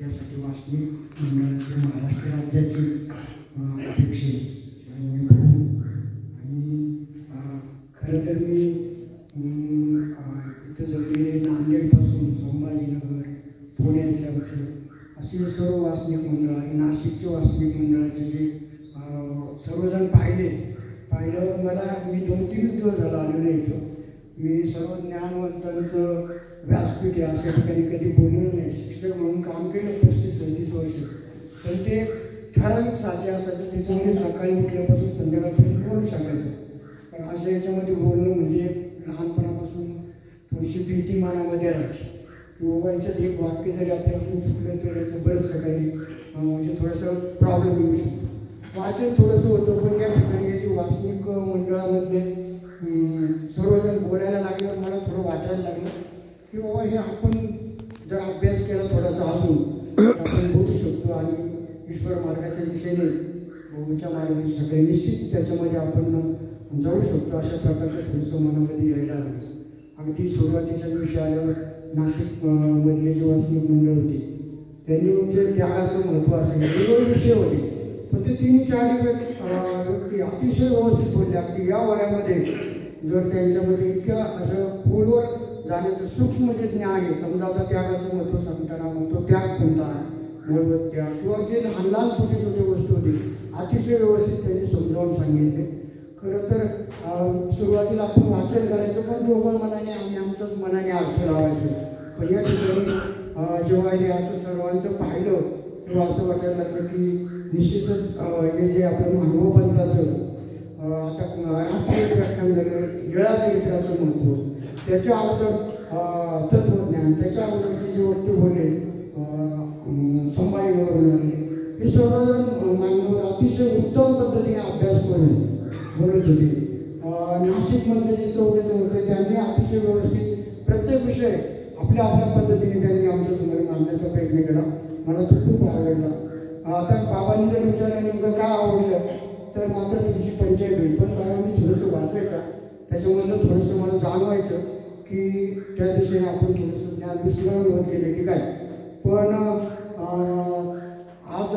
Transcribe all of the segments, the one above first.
यासाठी वासनिक मंडळाचे महाराष्ट्र राज्याचे अध्यक्ष आणि खरं तर मी इथं जमलेले नांदेडपासून संभाजीनगर पुण्याचे आमचे असे सर्व वासनिक मंडळ आणि नाशिकचे वासनिक मंडळाचे जे सर्वजण पाहिल्यावर मला मी 2-3 दिवस झाला आलेलो इथं. मी सर्व ज्ञानवंतांचं व्यासपीठ आहे अशा ठिकाणी कधी बोललेलं नाही. शिक्षक म्हणून काम केलं 35-37 वर्ष, पण ते ठराविक साचे असायचं. त्याच्यामध्ये सकाळी उठल्यापासून संध्याकाळपर्यंत बोलू शकायचं. पण अशा याच्यामध्ये बोलणं म्हणजे लहानपणापासून थोडीशी भीती मनामध्ये राहायची की बाबा याच्यात एक वाक्य जरी आपल्याकडून चुकलं तर याचं बरंचसं काही म्हणजे थोडंसं प्रॉब्लेम येऊ शकतो. वाचन थोडंसं होतं, पण या ठिकाणी हे जे वासनिक मंडळामधले सर्वजण बोलायला लागल्यावर मला थोडं वाटायला लागलं की बाबा हे आपण जर अभ्यास केला थोडासा अजून आपण बोलू शकतो आणि ईश्वर मार्गाच्या दिशेने उंच्या मार्गाने सगळे निश्चित त्याच्यामध्ये आपण जाऊ शकतो. अशा प्रकारचं थोडंसं मनामध्ये यायला लागलं. अगदी सुरुवातीच्या दिवशी आल्यावर नाशिक मधले जे वासनिक मंडळ होते त्यांनी म्हणजे त्यागाचं महत्त्व असेल वेगवेगळे विषय होते, पण ते 3-4 व्यक्ती अतिशय व्यवस्थित बोलले. अगदी या वयामध्ये जर त्यांच्यामध्ये इतक्या असं खोलवर जाण्याचं सूक्ष्म जे ज्ञान आहे, समजा आता त्यागाचं महत्त्व सांगताना मग तो त्याग कोणता आहे, मूलभूत त्याग किंवा जे लहान लहान छोटे गोष्टी होते अतिशय व्यवस्थित त्यांनी समजावून सांगितले. खरं तर सुरुवातीला आपण वाचन करायचं, पण दोघं मनाने आम्ही आमच्याच मनाने अर्थ लावायचं. पण या ठिकाणी जेव्हा हे असं सर्वांचं पाहिलं तेव्हा असं वाटायला लागलं की निश्चितच हे जे आपण अनुभवपंथाचं आता रात्री एक व्याख्यान झालं लीळा चरित्राचं महत्त्व, त्याच्या अगोदर तत्त्वज्ञान, त्याच्या अगोदरचे जे वक्ते बोलले संभाजीनगरवरून आले, हे सर्वजण मान्यवर अतिशय उत्तम पद्धतीने अभ्यास करून बोलत होते. नाशिकमधले जे चौघेजण होते त्यांनी अतिशय व्यवस्थित प्रत्येक विषय आपल्या पद्धतीने त्यांनी आमच्यासमोर मांडण्याचा प्रयत्न केला. मला तो खूप आवडला. आता बाबांनी जर विचारलं नेमकं काय आवडलं तर मात्र तुझी पंचायत होईल, पण बाबांनी थोडंसं वाचायचं त्याच्यामधलं थोडंसं मला जाणवायचं की त्या दिशेने आपण थोडंसं ज्ञान विस्मरण होत गेलं की काय. पण आज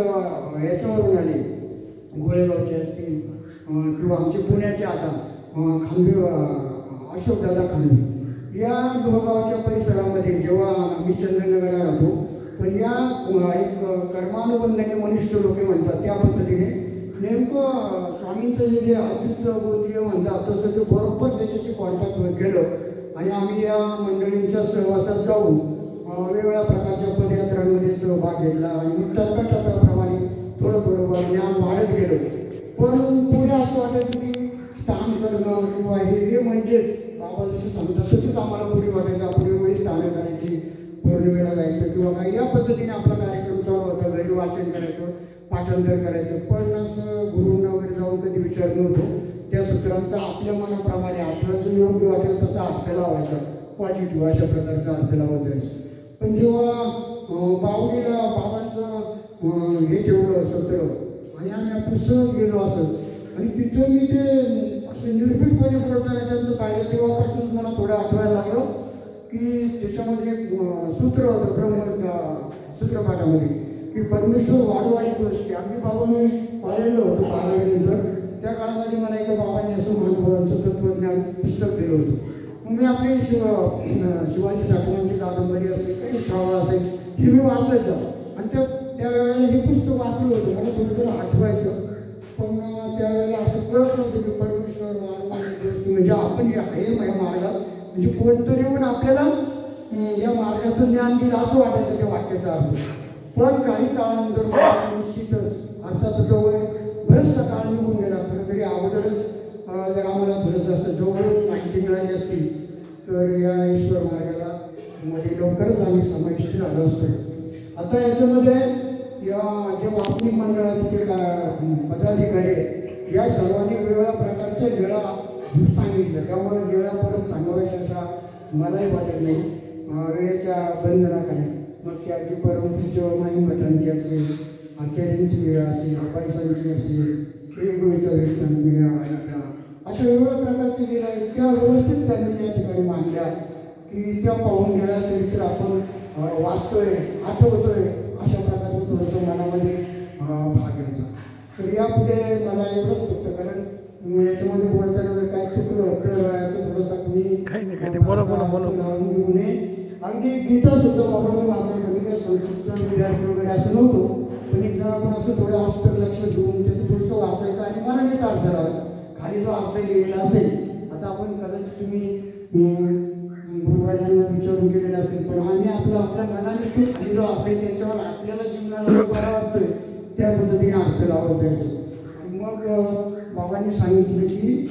याच्यावरून आले गोळेगावचे असतील किंवा आमचे पुण्याचे आता खांबे अशोकदादा खांबे या गावच्या परिसरामध्ये जेव्हा मी चंदननगरला राहतो, पण या एक कर्मानुबंधाने मनुष्य लोके म्हणतात त्या पद्धतीने नेमकं स्वामींचं जे अच्युत गोत्रीय म्हणतात तसं ते बरोबर त्याच्याशी कॉन्टॅक्ट होत गेलं आणि आम्ही या मंडळींच्या सहवासात जाऊन वेगवेगळ्या प्रकारच्या पदयात्रांमध्ये सहभाग घेतला आणि टप्प्याप्रमाणे थोडं ज्ञान वाढत गेलं. पण पुढे असं वाटायचं की स्थान करणं किंवा हे म्हणजेच बाबा जसं सांगतात तसंच आम्हाला पुढे वाटायचं. आपण वेगवेगळी स्थानं करायची, पौर्णिमेला जायचं किंवा काही या पद्धतीने आपला कार्यक्रम चालू होता. घरी वाचन करायचं, पाठांतर करायचं, पण असं गुरुंना वगैरे जाऊन कधी विचार नव्हतो. त्या सूत्रांचा आपल्या मनाप्रमाणे आपल्याला जो योग्य वाटेल तसा अर्थ लावायचा, पॉझिटिव्ह अशा प्रकारचा अर्थ लावत जायचं. पण जेव्हा बावडीला बाबांचं हे ठेवलं सत्र आणि आम्ही आपण सहज गेलो असं आणि तिथं मी ते असं निर्भीडपणे बोलताना त्यांचं पाहिलं तेव्हापासूनच मला थोडं आठवायला लागलं की त्याच्यामध्ये एक सूत्र होतं सूत्रपाठामध्ये की परमेश्वर वाढवाडी असते. अगदी बाबा मी पाहिलेलं होतं 12 त्या काळामध्ये मला एका बाबांनी असं महानुभवांचं तत्त्वज्ञान पुस्तक दिलं होतं. मग मी आपली शिवाजी साठवणांची कादंबरी असेल काही छावा असेल ही मी वाचायचं आणि त्यावेळेला हे पुस्तक वाचलं होतं. मला थोडं आठवायचं, पण त्यावेळेला असं कळत नव्हतं की परमेश्वर वाढवाडी म्हणजे आपण हे या मार्गात म्हणजे कोणतरी येऊन आपल्याला या मार्गाचं ज्ञान दिलं असं वाटायचं त्या वाक्याचा अर्थ. पण काही काळानंतर निश्चितच अर्थात जवळ बरंचसा काळ निघून गेला. खरं तरी अगोदरच जर आम्हाला थोडंसं असं जवळ माहिती मिळाली असती तर या ईश्वर मार्गाला मध्ये लवकरच आम्ही समाविष्ट झालो असतो. आता याच्यामध्ये या जे वासनिक मंडळाचे जे पदाधिकारी या सर्वांनी वेगवेगळ्या प्रकारच्या लीळा सांगितलं, त्यामुळे लीळा परत सांगाव्याच्या असा मलाही वाटत नाही. वेळेच्या बंधनाखाली मग ती अगदी परमपूज्य माईमठांची असेल, आचार्यांची लीळा असेल, अपायसांची असेल, वेगवेगळीचा दृष्टांत लीळा अशा वेगवेगळ्या प्रकारची लीळा इतक्या व्यवस्थित त्यांनी या ठिकाणी मांडल्या की त्या पाहून लीळा चरित्र आपण वाचतोय, आठवतोय अशा यापुढे मला एवढंच फक्त, कारण याच्यामध्ये बोलताना जर काय चुकलं तर याचं थोडंसं तुम्ही काही नाही बोला घेऊ नये. अगदी गीता सुद्धा बाबांनी वाचायचं, मी काय संस्कृतचा विद्यार्थी वगैरे असं नव्हतो, पण एक जण आपण असं थोडं अस्तर लक्ष देऊन त्याचं थोडंसं वाचायचं आणि मराठीचा अर्थ लावायचा. खाली जो अर्थ लिहिलेला असेल, आता आपण कदाचित तुम्ही गुरुवाजांना विचारून केलेलं असेल, पण आम्ही आपल्या मनाने खूप खाली जो अर्थ आहे त्याच्यावर आपल्याला जीवनाला बरा वाटतोय त्या पद्धतीने अर्थ लावत जायचं. आणि मग बाबांनी सांगितलं की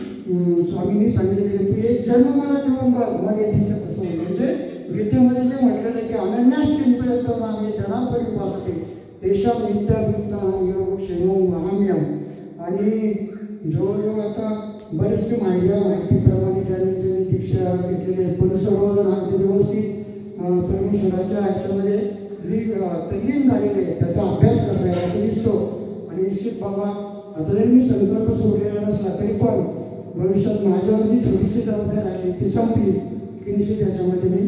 स्वामींनी सांगितलं की तू एक जन्म मला देऊन बघ, मग येथीचं कसं होईल. म्हणजे गीतेमध्ये जे म्हटलेलं आहे की अनन्यास चिंतयतो मागे जनापरी वासते देशात नित्ययुक्ता योग क्षेमो महाम्यम. आणि जवळजवळ आता बरेचसे माहितीप्रमाणे ज्यांनी दीक्षा घेतलेली आहे, पण सर्वजण अगदी व्यवस्थित परमेश्वराच्या ह्याच्यामध्ये तल्लीन झालेले आहे, त्याचा अभ्यास करता आहे असं दिसतो. आणि निश्चित बाबा आता जरी मी संकल्प सोडलेला नसला तरी पण भविष्यात माझ्यावर जी छोटीशी जबाबदारी आली ती संपली की निश्चित त्याच्यामध्ये मी